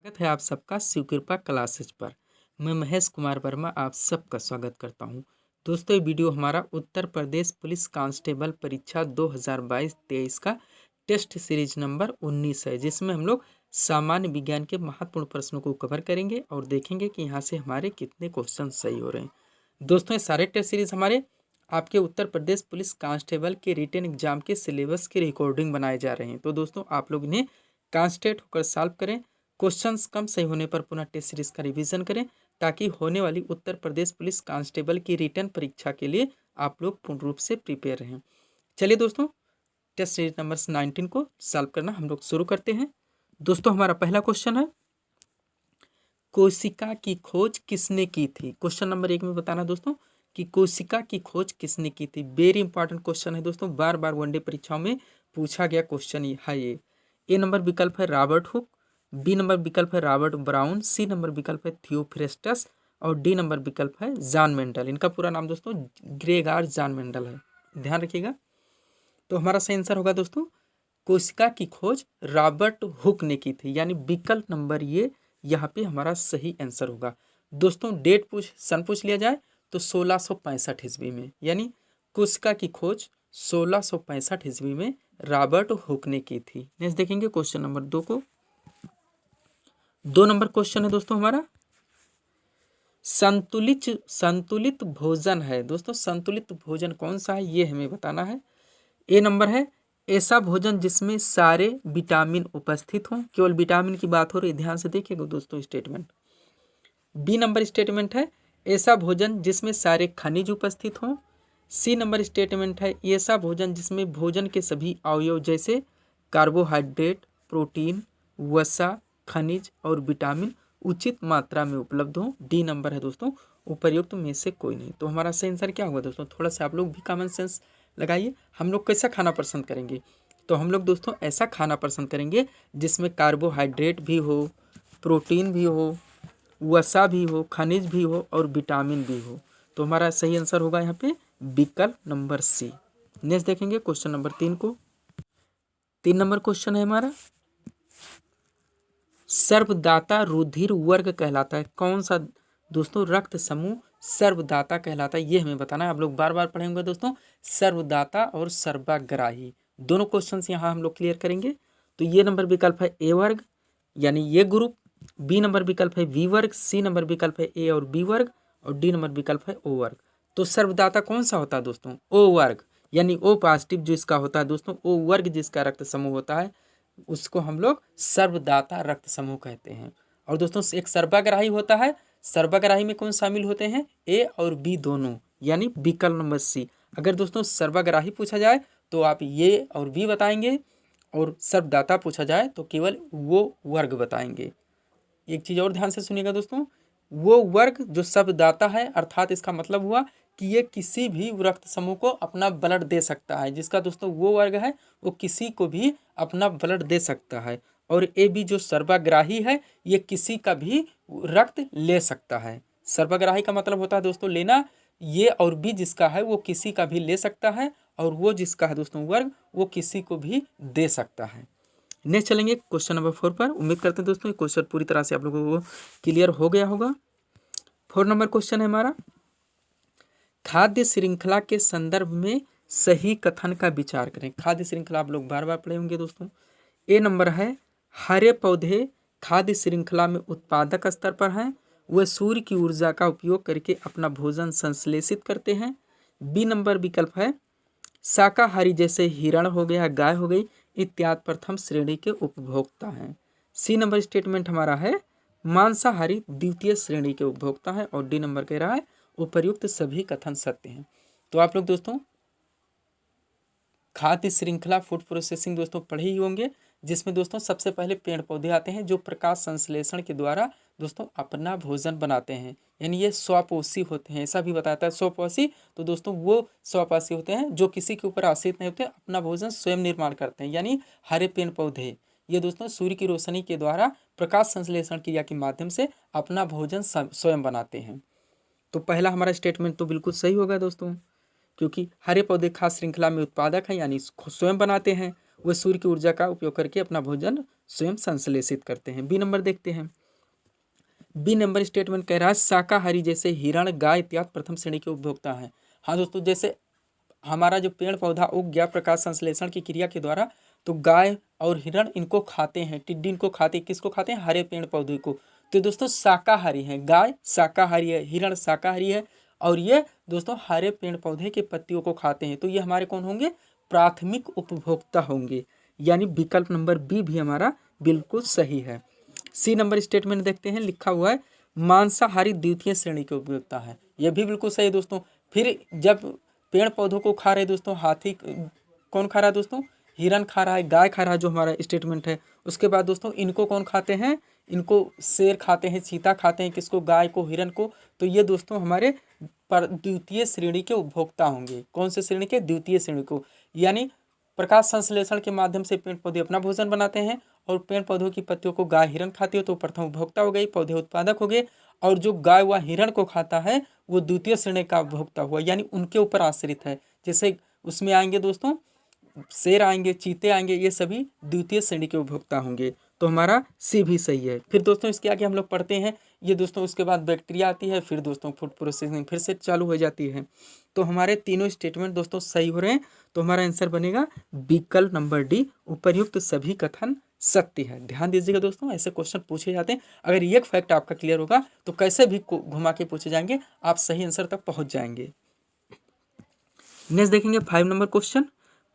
स्वागत है आप सबका शिव कृपा क्लासेज पर। मैं महेश कुमार वर्मा आप सबका स्वागत करता हूं। दोस्तों ये वीडियो हमारा उत्तर प्रदेश पुलिस कांस्टेबल परीक्षा 2022-23 का टेस्ट सीरीज नंबर 19 है, जिसमें हम लोग सामान्य विज्ञान के महत्वपूर्ण प्रश्नों को कवर करेंगे और देखेंगे कि यहाँ से हमारे कितने क्वेश्चन सही हो रहे हैं। दोस्तों ये सारे टेस्ट सीरीज हमारे आपके उत्तर प्रदेश पुलिस कांस्टेबल के रिटन एग्जाम के सिलेबस की रिकॉर्डिंग बनाए जा रहे हैं। तो दोस्तों आप लोग इन्हें कॉन्सेंट्रेट होकर सॉल्व करें। क्वेश्चंस कम सही होने पर पुनः टेस्ट सीरीज का रिवीजन करें, ताकि होने वाली उत्तर प्रदेश पुलिस कांस्टेबल की रिटन परीक्षा के लिए आप लोग पूर्ण रूप से प्रिपेयर रहें। चलिए दोस्तों टेस्ट सीरीज नंबर 19 को सॉल्व करना हम लोग शुरू करते हैं। दोस्तों हमारा पहला क्वेश्चन है, कोशिका की खोज किसने की थी। क्वेश्चन नंबर 1 में बताना दोस्तों कि कोशिका की खोज किसने की थी। वेरी इंपॉर्टेंट क्वेश्चन है दोस्तों, बार बार वनडे परीक्षाओं में पूछा गया क्वेश्चन है ये। ए नंबर विकल्प है रॉबर्ट हुक, बी नंबर विकल्प है रॉबर्ट ब्राउन, सी नंबर विकल्प है थियोफ्रेस्टस और डी नंबर विकल्प है जॉन मेंडल। इनका पूरा नाम दोस्तों ग्रेगार जॉन मेंडल है, ध्यान रखिएगा। तो हमारा सही आंसर होगा दोस्तों कोशिका की खोज रॉबर्ट हुक ने की थी, यानी विकल्प नंबर ये यहाँ पे हमारा सही आंसर होगा। दोस्तों डेट सन पूछ लिया जाए तो 1665 ईस्वी में, यानी कोशिका की खोज 1665 ईस्वी में रॉबर्ट हुक ने की थी। नेक्स्ट देखेंगे क्वेश्चन नंबर 2 को। 2 नंबर क्वेश्चन है दोस्तों हमारा, संतुलित भोजन है। दोस्तों संतुलित भोजन कौन सा है ये हमें बताना है। ए नंबर है ऐसा भोजन जिसमें सारे विटामिन उपस्थित हों, केवल विटामिन की बात हो रही, ध्यान से देखिएगा दोस्तों स्टेटमेंट। बी नंबर स्टेटमेंट है ऐसा भोजन जिसमें सारे खनिज उपस्थित हों। सी नंबर स्टेटमेंट है ऐसा भोजन जिसमें भोजन के सभी अवयव जैसे कार्बोहाइड्रेट, प्रोटीन, वसा, खनिज और विटामिन उचित मात्रा में उपलब्ध हो। डी नंबर है दोस्तों उपर्युक्त में से कोई नहीं। तो हमारा सही आंसर क्या होगा दोस्तों, थोड़ा सा आप लोग भी कॉमन सेंस लगाइए। हम लोग कैसा खाना पसंद करेंगे, तो हम लोग दोस्तों ऐसा खाना पसंद करेंगे जिसमें कार्बोहाइड्रेट भी हो, प्रोटीन भी हो, वसा भी हो, खनिज भी हो और विटामिन भी हो। तो हमारा सही आंसर होगा यहाँ पे विकल्प नंबर सी। नेक्स्ट देखेंगे क्वेश्चन नंबर 3 को। 3 नंबर क्वेश्चन है हमारा, सर्वदाता रुधिर वर्ग कहलाता है। कौन सा दोस्तों रक्त समूह सर्वदाता कहलाता है, ये हमें बताना है। आप लोग बार बार पढ़ेंगे दोस्तों, सर्वदाता और सर्वाग्राही दोनों क्वेश्चंस यहाँ हम लोग क्लियर करेंगे। तो ये नंबर विकल्प है ए वर्ग, यानी ये ग्रुप। बी नंबर विकल्प है वी वर्ग, सी नंबर विकल्प है ए और बी वर्ग और डी नंबर विकल्प है ओ वर्ग। तो सर्वदाता कौन सा होता है दोस्तों, ओ वर्ग, यानी ओ पॉजिटिव जो इसका होता है दोस्तों, ओ वर्ग जिसका रक्त समूह होता है उसको हम लोग सर्वदाता रक्त समूह कहते हैं। और दोस्तों एक सर्वाग्राही होता है, सर्वाग्राही में कौन शामिल होते हैं, ए और बी दोनों, यानी विकल्प नंबर सी। अगर दोस्तों सर्वाग्राही पूछा जाए तो आप ये और बी बताएंगे, और सर्वदाता पूछा जाए तो केवल वो वर्ग बताएंगे। एक चीज़ और ध्यान से सुनिएगा दोस्तों, वो वर्ग जो सर्वदाता है, अर्थात इसका मतलब हुआ कि ये किसी भी रक्त समूह को अपना ब्लड दे सकता है। जिसका दोस्तों वो वर्ग है वो किसी को भी अपना ब्लड दे सकता है। और ए बी जो सर्वाग्राही है ये किसी का भी रक्त ले सकता है। सर्वाग्राही का मतलब होता है दोस्तों लेना, ये और बी जिसका है वो किसी का भी ले सकता है, और वो जिसका है दोस्तों वर्ग वो किसी को भी दे सकता है। नेक्स्ट चलेंगे क्वेश्चन नंबर 4 पर। उम्मीद करते हैं दोस्तों ये क्वेश्चन पूरी तरह से आप लोगों को क्लियर हो गया होगा। 4 नंबर क्वेश्चन है हमारा, खाद्य श्रृंखला के संदर्भ में सही कथन का विचार करें। खाद्य श्रृंखला आप लोग बार बार पढ़े होंगे दोस्तों। ए नंबर है हरे पौधे खाद्य श्रृंखला में उत्पादक स्तर पर हैं, वह सूर्य की ऊर्जा का उपयोग करके अपना भोजन संश्लेषित करते हैं। बी नंबर विकल्प है शाकाहारी जैसे हिरण हो गया, गाय हो गई इत्यादि प्रथम श्रेणी के उपभोक्ता हैं। सी नंबर स्टेटमेंट हमारा है मांसाहारी द्वितीय श्रेणी के उपभोक्ता हैं, और डी नंबर कह रहा है उपर्युक्त सभी कथन सत्य हैं। तो आप लोग दोस्तों खाद्य श्रृंखला फूड प्रोसेसिंग दोस्तों पढ़े ही होंगे, जिसमें दोस्तों सबसे पहले पेड़ पौधे आते हैं जो प्रकाश संश्लेषण के द्वारा दोस्तों अपना भोजन बनाते हैं, यानी ये स्वपोषी होते हैं। ऐसा भी बताता है स्वपोषी, तो दोस्तों वो स्वपोषी होते हैं जो किसी के ऊपर आश्रित नहीं होते, अपना भोजन स्वयं निर्माण करते हैं। यानी हरे पेड़ पौधे ये दोस्तों सूर्य की रोशनी के द्वारा प्रकाश संश्लेषण क्रिया के माध्यम से अपना भोजन स्वयं बनाते हैं। तो पहला हमारा स्टेटमेंट तो बिल्कुल सही होगा दोस्तों, क्योंकि हरे पौधे खास श्रृंखला में उत्पादक हैं, यानी स्वयं बनाते हैं। वे सूर्य की ऊर्जा का उपयोग करके अपना भोजन स्वयं संश्लेषित करते हैं। बी नंबर देखते हैं। बी नंबर स्टेटमेंट कह रहा है शाकाहारी जैसे हिरण, गाय इत्यादि प्रथम श्रेणी के उपभोक्ता हैं। हाँ दोस्तों, जैसे हमारा जो पेड़ पौधा उग गया प्रकाश संश्लेषण की क्रिया के द्वारा, तो गाय और हिरण इनको खाते हैं, टिड्डी इनको खाते हैं। किसको खाते हैं? हरे पेड़ पौधे को। तो दोस्तों शाकाहारी है, गाय शाकाहारी है, हिरण शाकाहारी है, और ये दोस्तों हरे पेड़ पौधे के पत्तियों को खाते हैं। तो ये हमारे कौन होंगे? प्राथमिक उपभोक्ता होंगे। यानी विकल्प नंबर बी भी हमारा बिल्कुल सही है। सी नंबर स्टेटमेंट देखते हैं, लिखा हुआ है मांसाहारी द्वितीय श्रेणी के उपभोक्ता है। यह भी बिल्कुल सही है दोस्तों। फिर जब पेड़ पौधों को खा रहे दोस्तों, हाथी कौन खा रहा है दोस्तों? हिरन खा रहा है, गाय खा रहा है, जो हमारा स्टेटमेंट है। उसके बाद दोस्तों इनको कौन खाते हैं? इनको शेर खाते हैं, चीता खाते हैं। किसको? गाय को, हिरन को। तो ये दोस्तों हमारे द्वितीय श्रेणी के उपभोक्ता होंगे। कौन से श्रेणी के? द्वितीय श्रेणी को। यानी प्रकाश संश्लेषण के माध्यम से पेड़ पौधे अपना भोजन बनाते हैं, और पेड़ पौधों की पत्तियों को गाय हिरन खाती है, तो प्रथम उपभोक्ता हो गई, पौधे उत्पादक हो गए। और जो गाय व हिरन को खाता है वो द्वितीय श्रेणी का उपभोक्ता हुआ, यानी उनके ऊपर आश्रित है। जैसे उसमें आएंगे दोस्तों शेर आएंगे, चीते आएंगे, ये सभी द्वितीय श्रेणी के उपभोक्ता होंगे। तो हमारा सी भी सही है। फिर दोस्तों इसके आगे हम लोग पढ़ते हैं, ये दोस्तों उसके बाद बैक्टीरिया आती है, फिर दोस्तों फूड प्रोसेसिंग फिर से चालू हो जाती है। तो हमारे तीनों स्टेटमेंट दोस्तों सही हो रहे हैं। तो हमारा आंसर बनेगा विकल्प नंबर डी, उपर्युक्त सभी कथन सत्य है। ध्यान दीजिएगा दोस्तों, ऐसे क्वेश्चन पूछे जाते हैं। अगर ये फैक्ट आपका क्लियर होगा तो कैसे भी घुमा के पूछे जाएंगे, आप सही आंसर तक पहुंच जाएंगे। नेक्स्ट देखेंगे 5 नंबर क्वेश्चन,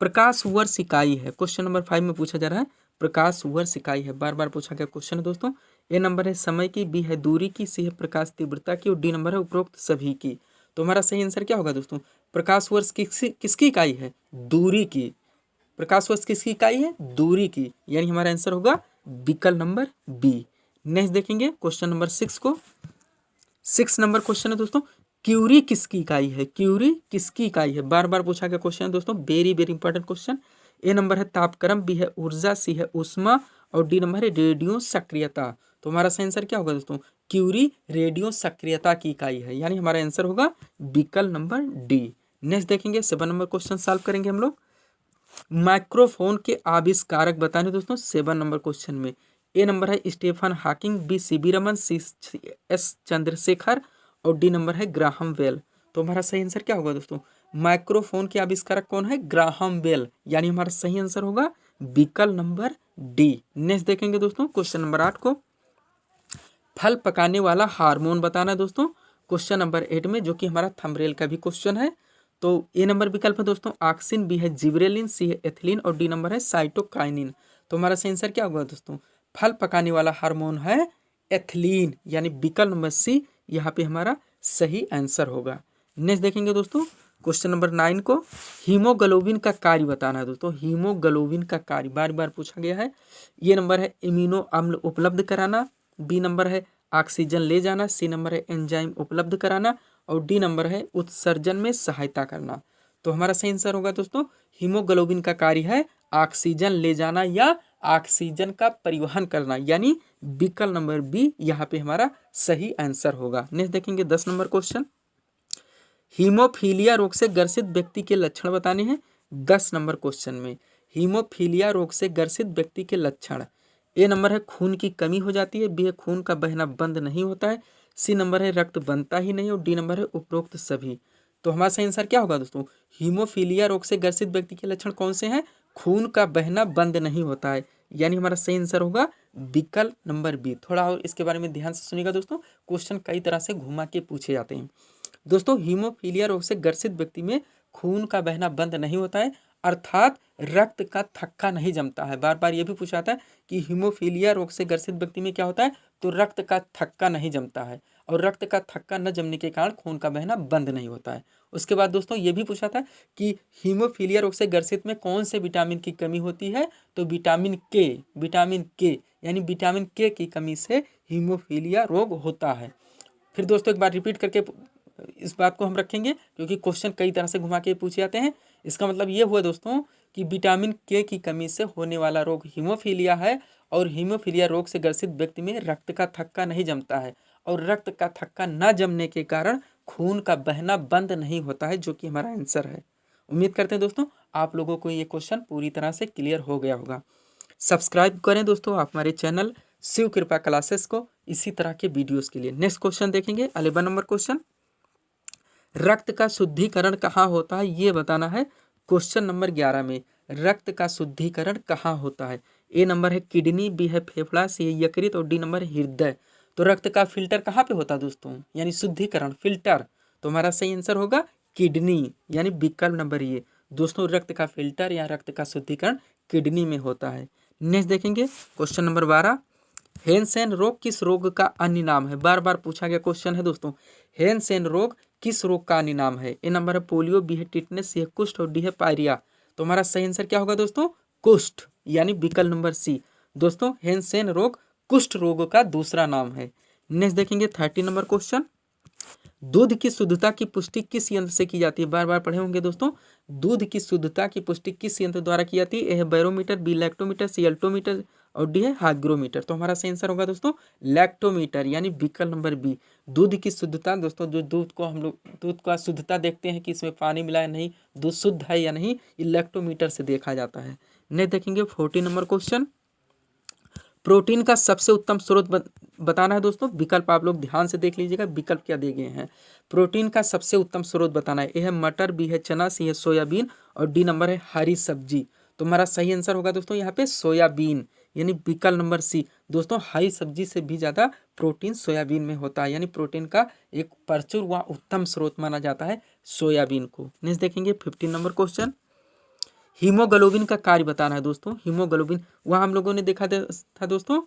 प्रकाश वर्ष इकाई है। क्वेश्चन नंबर 5 में पूछा जा रहा है प्रकाश वर्ष इकाई है, बार बार पूछा गया क्वेश्चन है दोस्तों। ए नंबर है समय की, बी है दूरी की, सी है प्रकाश तीव्रता की, और डी नंबर है उपरोक्त सभी की। तो हमारा सही आंसर क्या होगा दोस्तों? प्रकाश वर्ष किसकी इकाई है? दूरी की। प्रकाश वर्ष किसकी इकाई है? दूरी की। यानी हमारा आंसर होगा विकल्प नंबर बी। नेक्स्ट देखेंगे क्वेश्चन नंबर 6 को। 6 नंबर क्वेश्चन है दोस्तों, क्यूरी किसकी इकाई है? क्यूरी किसकी इकाई है? बार बार पूछा गया क्वेश्चन है दोस्तों, वेरी वेरी इंपॉर्टेंट क्वेश्चन। ए नंबर है तापक्रम, बी है ऊर्जा, सी है ऊष्मा, और डी नंबर है रेडियो सक्रियता। तो हमारा सही आंसर क्या होगा दोस्तों? क्यूरी रेडियो सक्रियता की इकाई है, यानी हमारा आंसर होगा विकल्प नंबर डी। नेक्स्ट देखेंगे 7 नंबर क्वेश्चन सॉल्व करेंगे हम लोग। माइक्रोफोन के आविष्कारक बताने दोस्तों 7 नंबर क्वेश्चन में। ए नंबर है Stephen Hawking, B C V Raman, C S Chandrasekhar, और डी नंबर है ग्राहम बेल। तो हमारा सही आंसर क्या होगा दोस्तों? माइक्रोफोन के आविष्कारक कौन है? ग्राहम बेल, यानी हमारा सही आंसर होगा विकल्प नंबर डी। नेक्स्ट देखेंगे दोस्तों क्वेश्चन नंबर 8 को, फल पकाने वाला हार्मोन बताना है दोस्तों क्वेश्चन नंबर 8 में, जो कि हमारा थंबनेल का भी क्वेश्चन है। तो ए नंबर विकल्प है दोस्तों ऑक्सिन, बी है जिब्रेलिन, सी है एथिलीन, और डी नंबर है साइटोकाइनिन। तो हमारा सही आंसर क्या होगा दोस्तों? फल पकाने वाला हार्मोन है एथिलीन, यानी विकल्प नंबर सी यहाँ पे हमारा सही आंसर होगा। नेक्स्ट देखेंगे दोस्तों क्वेश्चन नंबर 9 को, हीमोग्लोबिन का कार्य बताना है दोस्तों। हीमोग्लोबिन का कार्य बार बार पूछा गया है। ये नंबर है इम्यूनो अम्ल उपलब्ध कराना, बी नंबर है ऑक्सीजन ले जाना, सी नंबर है एंजाइम उपलब्ध कराना, और डी नंबर है उत्सर्जन में सहायता करना। तो हमारा सही आंसर होगा दोस्तों हीमोग्लोबिन का कार्य है ऑक्सीजन ले जाना या ऑक्सीजन का परिवहन करना, यानी विकल्प नंबर बी यहाँ पे हमारा सही आंसर होगा। नेक्स्ट देखेंगे 10 नंबर क्वेश्चन, हीमोफीलिया रोग से ग्रसित व्यक्ति के लक्षण बताने हैं 10 नंबर क्वेश्चन में। हीमोफीलिया रोग से ग्रसित व्यक्ति के लक्षण, ए नंबर है खून की कमी हो जाती है, बी है खून का बहना बंद नहीं होता है, सी नंबर है रक्त बनता ही नहीं, और डी नंबर है उपरोक्त सभी। तो हमारा सही आंसर क्या होगा दोस्तों? हीमोफीलिया रोग से ग्रसित व्यक्ति के लक्षण कौन से हैं? खून का बहना बंद नहीं होता है, यानी हमारा सही आंसर होगा विकल्प नंबर बी। थोड़ा और इसके बारे में ध्यान से सुनिएगा दोस्तों, क्वेश्चन कई तरह से घुमा के पूछे जाते हैं। दोस्तों हीमोफीलिया रोग से ग्रसित व्यक्ति में खून का बहना बंद नहीं होता है, अर्थात रक्त का थक्का नहीं जमता है। बार बार ये भी पूछा जाता है कि हीमोफीलिया रोग से ग्रसित व्यक्ति में क्या होता है? तो रक्त का थक्का नहीं जमता है, और रक्त का थक्का न जमने के कारण खून का बहना बंद नहीं होता है। उसके बाद दोस्तों ये भी पूछा था कि हीमोफीलिया रोग से ग्रसित में कौन से विटामिन की कमी होती है? तो विटामिन के, यानी विटामिन के की कमी से हीमोफीलिया रोग होता है। फिर दोस्तों एक बार रिपीट करके इस बात को हम रखेंगे, क्योंकि क्वेश्चन कई तरह से घुमा के पूछे जाते हैं। इसका मतलब ये हुआ दोस्तों कि विटामिन के की कमी से होने वाला रोग हीमोफीलिया है, और हीमोफीलिया रोग से ग्रसित व्यक्ति में रक्त का थक्का नहीं जमता है, और रक्त का थक्का न जमने के कारण खून का बहना बंद नहीं होता है, जो कि हमारा आंसर है। उम्मीद करते हैं दोस्तों आप लोगों को ये क्वेश्चन पूरी तरह से क्लियर हो गया होगा। सब्सक्राइब करें दोस्तों आप हमारे चैनल शिव कृपा क्लासेस को इसी तरह के वीडियोस के लिए। नेक्स्ट क्वेश्चन देखेंगे 11 नंबर क्वेश्चन, रक्त का शुद्धिकरण कहाँ होता है ये बताना है। क्वेश्चन नंबर 11 में रक्त का शुद्धिकरण कहाँ होता है। ए नंबर है किडनी, बी है फेफड़ा, सी है यकृत और डी नंबर है हृदय। तो रक्त का फिल्टर कहाँ पे होता है दोस्तों, यानी शुद्धिकरण फिल्टर, तो हमारा सही आंसर होगा किडनी, यानी विकल्प नंबर ये। दोस्तों रक्त का फिल्टर या रक्त का शुद्धिकरण किडनी में होता है। नेक्स्ट देखेंगे क्वेश्चन नंबर 12, हेनसेन रोग किस रोग का अन्य नाम है। बार बार पूछा गया क्वेश्चन है दोस्तों। हेनसेन रोग किस रोग का अन्य नाम है। ए नंबर है पोलियो, बी है टिटनेस, सी है कुष्ठ और डी है पायरिया। तो हमारा सही आंसर क्या होगा दोस्तों, कुष्ठ, यानी विकल्प नंबर सी। दोस्तों हेनसेन रोग कुष्ठ रोग का दूसरा नाम है। नेक्स्ट देखेंगे 30 नंबर क्वेश्चन, दूध की शुद्धता की पुष्टि किस यंत्र से की जाती है। बार बार पढ़े होंगे दोस्तों। दूध की शुद्धता की पुष्टि किस यंत्र द्वारा की जाती है। ए है बैरोमीटर, बी लैक्टोमीटर, सी अल्टोमीटर और डी है हाइग्रोमीटर। तो हमारा सही आंसर होगा दोस्तों लैक्टोमीटर, यानी विकल्प नंबर बी। दूध की शुद्धता दोस्तों, जो दूध को हम लोग दूध का शुद्धता देखते हैं कि इसमें पानी मिला है नहीं, दूध शुद्ध है या नहीं, ये लैक्टोमीटर से देखा जाता है। नेक्स्ट देखेंगे 14 नंबर क्वेश्चन, प्रोटीन का सबसे उत्तम स्रोत बताना है दोस्तों। विकल्प आप लोग ध्यान से देख लीजिएगा, विकल्प क्या दिए गए हैं। प्रोटीन का सबसे उत्तम स्रोत बताना है। ए है मटर, बी है चना, सी है सोयाबीन और डी नंबर है हरी सब्जी। तो हमारा सही आंसर होगा दोस्तों यहाँ पे सोयाबीन, यानी विकल्प नंबर सी। दोस्तों हरी सब्जी से भी ज़्यादा प्रोटीन सोयाबीन में होता है, यानी प्रोटीन का एक प्रचुर व उत्तम स्रोत माना जाता है सोयाबीन को। नेक्स्ट देखेंगे 15 नंबर क्वेश्चन, हीमोग्लोबिन का कार्य बताना है दोस्तों। हीमोग्लोबिन वहाँ हम लोगों ने देखा था दोस्तों,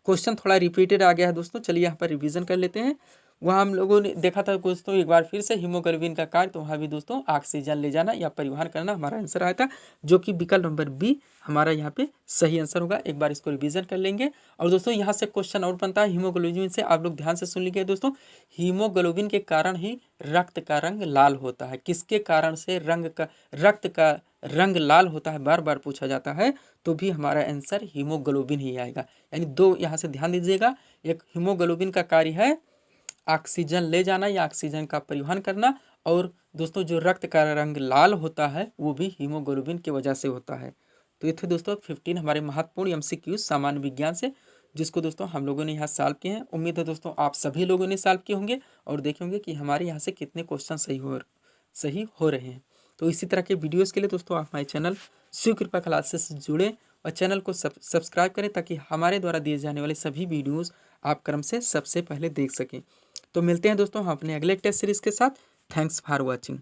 क्वेश्चन थोड़ा रिपीटेड आ गया है दोस्तों, चलिए यहाँ पर रिवीजन कर लेते हैं। वहाँ हम लोगों ने देखा था दोस्तों एक बार फिर से हीमोग्लोबिन का कार्य, तो वहाँ भी दोस्तों ऑक्सीजन ले जाना या परिवहन करना हमारा आंसर आया था, जो कि विकल्प नंबर बी हमारा यहाँ पे सही आंसर होगा। एक बार इसको रिवीजन कर लेंगे। और दोस्तों यहाँ से क्वेश्चन और बनता है हीमोग्लोबिन से, आप लोग ध्यान से सुन लीजिए दोस्तों। हीमोग्लोबिन के कारण ही रक्त का रंग लाल होता है। किसके कारण से रक्त का रंग लाल होता है, बार बार पूछा जाता है, तो भी हमारा आंसर हीमोग्लोबिन ही आएगा। यानी दो यहाँ से ध्यान दीजिएगा, एक हीमोग्लोबिन का कार्य है ऑक्सीजन ले जाना या ऑक्सीजन का परिवहन करना, और दोस्तों जो रक्त का रंग लाल होता है वो भी हीमोग्लोबिन की वजह से होता है। तो ये थे दोस्तों 15 हमारे महत्वपूर्ण एमसीक्यू सामान्य विज्ञान से, जिसको दोस्तों हम लोगों ने यहाँ सॉल्व किए हैं। उम्मीद है दोस्तों आप सभी लोगों ने सॉल्व किए होंगे और देखे होंगे कि हमारे यहाँ से कितने क्वेश्चन सही हो रहे हैं। तो इसी तरह के वीडियोज़ के लिए दोस्तों आप हमारे चैनल शिव कृपा क्लासेस से जुड़े और चैनल को सब्सक्राइब करें, ताकि हमारे द्वारा दिए जाने वाले सभी वीडियोज़ आप क्रम से सबसे पहले देख सकें। तो मिलते हैं दोस्तों हम अपने अगले टेस्ट सीरीज़ के साथ। Thanks for watching.